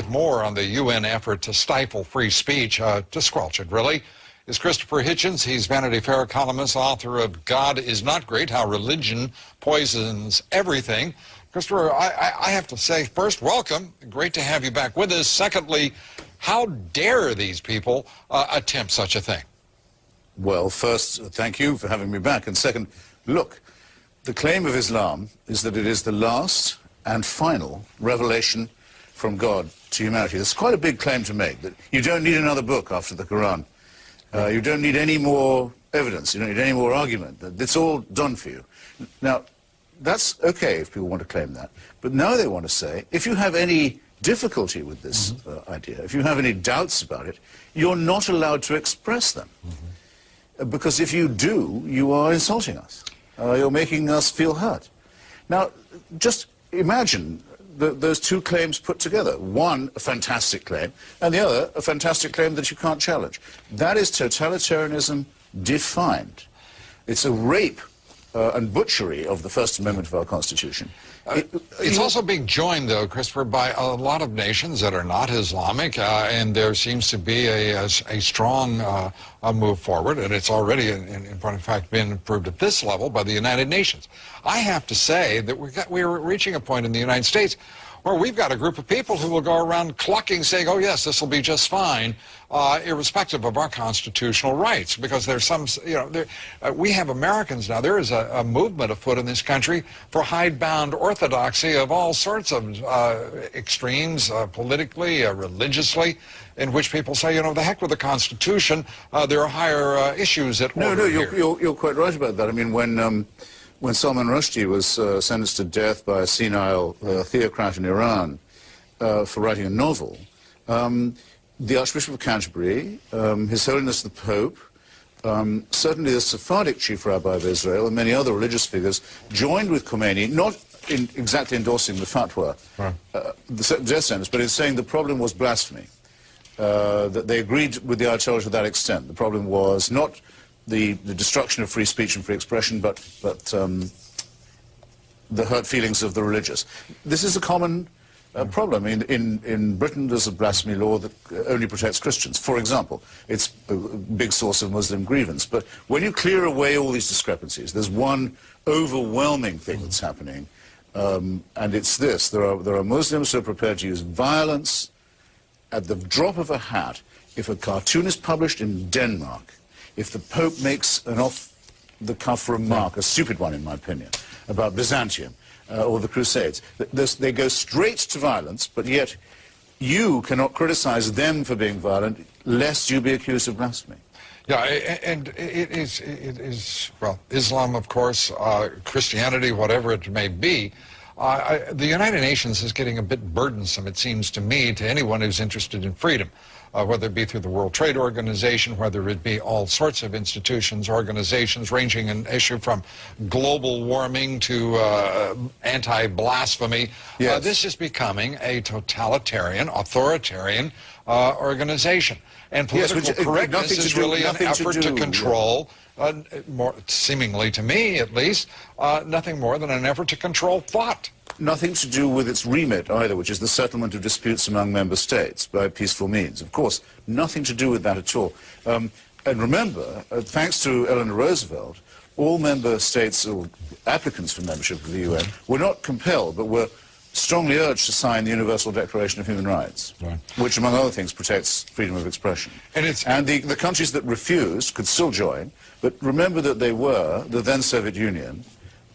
More on the UN effort to stifle free speech, to squelch it, really, is Christopher Hitchens. He's Vanity Fair columnist, author of God is Not Great, How Religion Poisons Everything. Christopher, I have to say, first, welcome. Great to have you back with us. Secondly, how dare these people attempt such a thing? Well, first, thank you for having me back. And second, look, the claim of Islam is that it is the last and final revelation from God to humanity. That's quite a big claim to make, that you don't need another book after the Quran. You don't need any more evidence. You don't need any more argument. It's all done for you. Now, that's okay if people want to claim that. But now they want to say, if you have any difficulty with this idea, if you have any doubts about it, you're not allowed to express them. Because if you do, you are insulting us. You're making us feel hurt. Now, just imagine those two claims put together. One, a fantastic claim, and the other, a fantastic claim that you can't challenge. That is totalitarianism defined. It's a rape and butchery of the First Amendment of our Constitution. It's also being joined, though, Christopher, by a lot of nations that are not Islamic, and there seems to be a strong move forward, and it's already, in point of fact, been approved at this level by the United Nations. I have to say that we're reaching a point in the United States where we've got a group of people who will go around clucking, saying, oh, yes, this will be just fine, irrespective of our constitutional rights, because there's some, we have Americans now. There is a movement afoot in this country for hidebound orthodoxy of all sorts of extremes, politically, religiously, in which people say, the heck with the Constitution, there are higher issues at order here. You're quite right about that. I mean, when Salman Rushdie was sentenced to death by a senile theocrat in Iran for writing a novel, the Archbishop of Canterbury, His Holiness the Pope, certainly the Sephardic chief rabbi of Israel, and many other religious figures joined with Khomeini, not in exactly endorsing the fatwa, the death sentence, but in saying the problem was blasphemy. That they agreed with the Ayatollah to that extent. The problem was not the destruction of free speech and free expression, but the hurt feelings of the religious. This is a common problem. In Britain, there's a blasphemy law that only protects Christians, for example. It's a big source of Muslim grievance. But when you clear away all these discrepancies, there's one overwhelming thing that's happening, and it's this. There are Muslims who are prepared to use violence at the drop of a hat if a cartoon is published in Denmark, if the Pope makes an off-the-cuff remark, a stupid one in my opinion, about Byzantium or the Crusades. They go straight to violence, but yet you cannot criticize them for being violent lest you be accused of blasphemy. Yeah, and it is, well, Islam, of course, Christianity, whatever it may be. The United Nations is getting a bit burdensome, it seems to me, to anyone who's interested in freedom. Whether it be through the World Trade Organization, whether it be all sorts of institutions, organizations, ranging in issue from global warming to anti-blasphemy. Yes. This is becoming a totalitarian, authoritarian organization. And political correctness is really an effort to control, more, seemingly to me at least, nothing more than an effort to control thought. Nothing to do with its remit either, which is the settlement of disputes among member states by peaceful means. Of course, nothing to do with that at all. And remember, thanks to Eleanor Roosevelt, all member states or applicants for membership of the UN were not compelled, but were strongly urged to sign the Universal Declaration of Human Rights, which, among other things, protects freedom of expression. And the countries that refused could still join, but remember that they were the then Soviet Union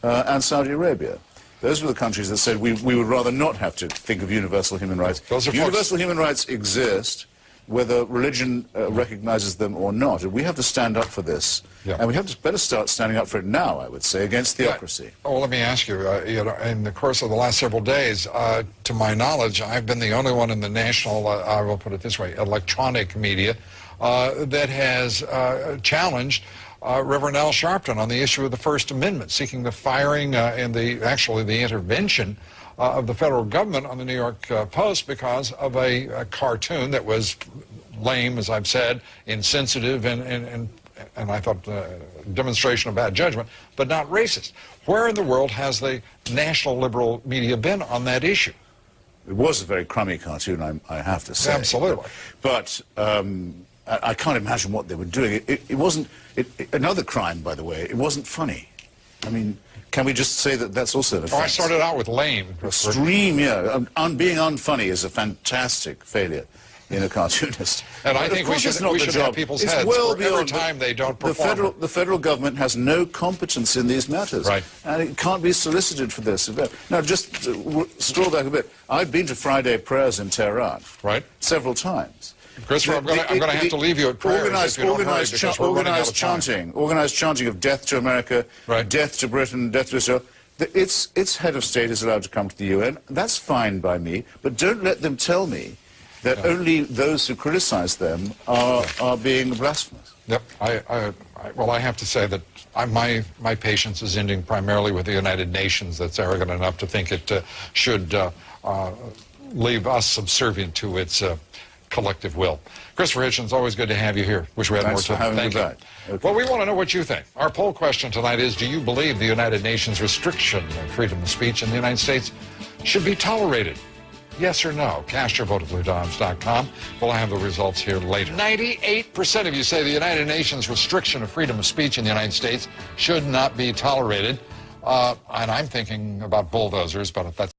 and Saudi Arabia. Those were the countries that said we would rather not have to think of universal human rights. Universal human rights exist, whether religion recognizes them or not. And we have to stand up for this. And we have to better start standing up for it now, I would say, against theocracy. Well, let me ask you, in the course of the last several days, to my knowledge, I've been the only one in the national, I will put it this way, electronic media that has challenged Reverend Al Sharpton on the issue of the First Amendment, seeking the firing and actually the intervention of the federal government on the New York Post because of a cartoon that was lame, as I've said, insensitive, and I thought a demonstration of bad judgment, but not racist. Where in the world has the national liberal media been on that issue? It was a very crummy cartoon, I have to say. Absolutely. But I can't imagine what they were doing. It wasn't... another crime, by the way, it wasn't funny. I mean, can we just say that that's also an offense? Oh, I started out with lame. Extreme, yeah. Being unfunny is a fantastic failure in a cartoonist. And I think we should have people's heads well for every time they don't perform. The federal government has no competence in these matters. Right. And it can't be solicited for this. Now, just stroll back a bit. I've been to Friday prayers in Tehran. Right. Several times. Christopher, I'm going to have to leave you at prayers organized chanting of death to America, right. death to Britain, death to Israel. Its head of state is allowed to come to the UN. That's fine by me, but don't let them tell me that only those who criticize them are being blasphemous. Yep. Well, I have to say that my patience is ending primarily with the United Nations that's arrogant enough to think it should leave us subservient to its collective will. Christopher Hitchens, always good to have you here. Wish we had more time. Thank you. Okay. Well, we want to know what you think. Our poll question tonight is, do you believe the United Nations restriction of freedom of speech in the United States should be tolerated? Yes or no? Cast your vote at BlueDimes.com. We'll have the results here later. 98% of you say the United Nations restriction of freedom of speech in the United States should not be tolerated. And I'm thinking about bulldozers, but that's